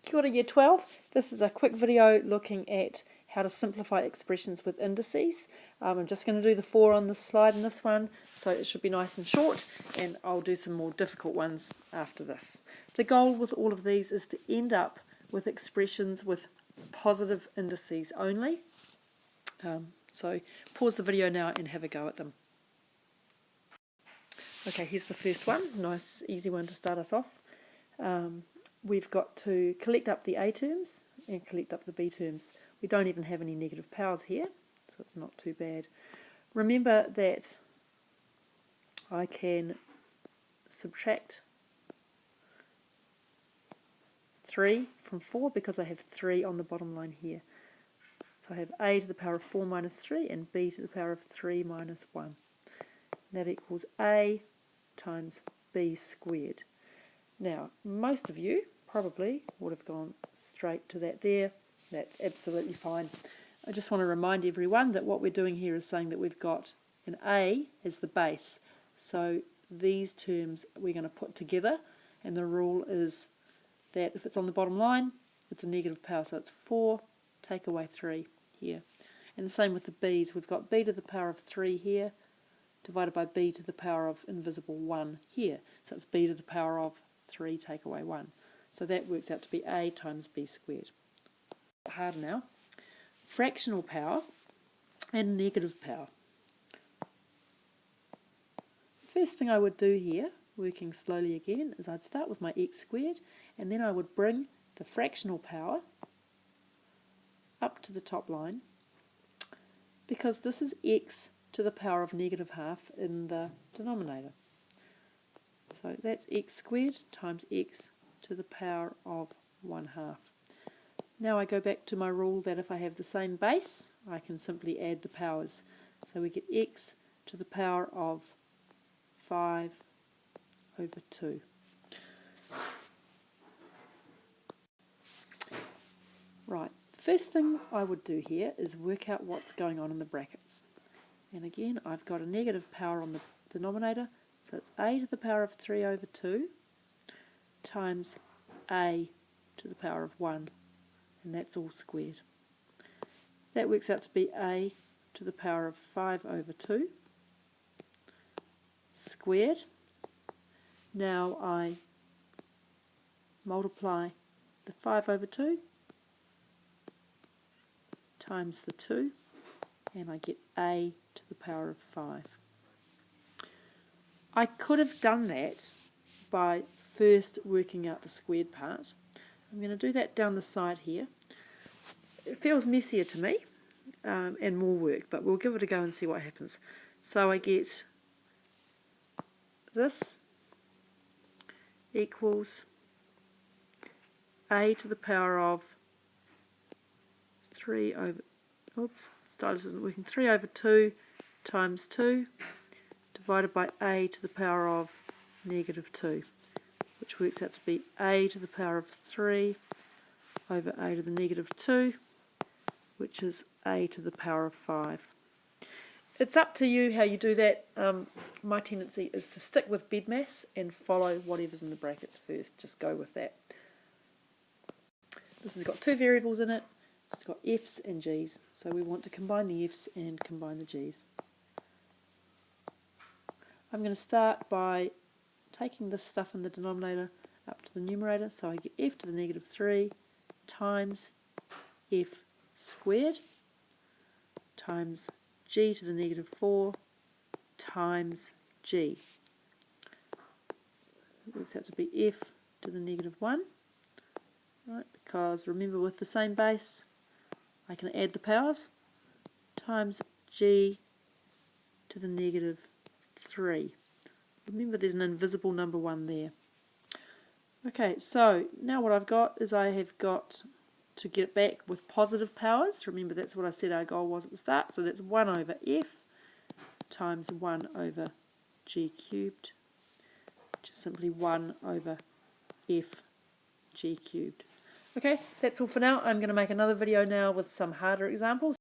Kia ora Year 12. This is a quick video looking at how to simplify expressions with indices. I'm just going to do the 4 on this slide in this one, so it should be nice and short, and I'll do some more difficult ones after this. The goal with all of these is to end up with expressions with positive indices only. So pause the video now and have a go at them. Okay, here's the first one. Nice, easy one to start us off. We've got to collect up the A terms and collect up the B terms. We don't even have any negative powers here, so it's not too bad. Remember that I can subtract 3 from 4 because I have 3 on the bottom line here. So I have a to the power of 4 minus 3 and b to the power of 3 minus 1. That equals a times b squared. Now, most of you probably would have gone straight to that there. That's absolutely fine. I just want to remind everyone that what we're doing here is saying that we've got an a as the base. So these terms we're going to put together, and the rule is that if it's on the bottom line, it's a negative power. So it's 4, take away 3 here. And the same with the b's. We've got b to the power of 3 here, divided by b to the power of invisible 1 here. So it's b to the power of 3 take away 1. So that works out to be a times b squared. Harder now. Fractional power and negative power. First thing I would do here, working slowly again, is I'd start with my x squared, and then I would bring the fractional power up to the top line, because this is x to the power of negative half in the denominator. So that's x squared times x to the power of 1/2. Now I go back to my rule that if I have the same base, I can simply add the powers. So we get x to the power of 5 over 2. Right, first thing I would do here is work out what's going on in the brackets. And again, I've got a negative power on the denominator, so it's a to the power of 3 over 2 times a to the power of 1, and that's all squared. That works out to be a to the power of 5 over 2 squared. Now I multiply the 5 over 2 times the 2, and I get a to the power of 5. I could have done that by first working out the squared part. I'm going to do that down the side here. It feels messier to me and more work, but we'll give it a go and see what happens. So I get this equals a to the power of 3 over, oops, stylus isn't working, 3 over 2 times 2 divided by a to the power of negative 2, which works out to be a to the power of 3 over a to the negative 2, which is a to the power of 5. It's up to you how you do that. My tendency is to stick with BEDMAS and follow whatever's in the brackets first. Just go with that. This has got 2 variables in it. It's got f's and g's, so we want to combine the f's and combine the g's. I'm going to start by taking this stuff in the denominator up to the numerator, so I get f to the negative 3 times f squared times g to the negative 4 times g. It works out to be f to the negative 1, right? Because remember, with the same base, I can add the powers, times g to the negative 3. Remember, there's an invisible number 1 there. Okay, so now what I've got is I have got to get it back with positive powers. Remember, that's what I said our goal was at the start. So that's 1 over f times 1 over g cubed, which is simply 1 over f g cubed. Okay, that's all for now. I'm going to make another video now with some harder examples.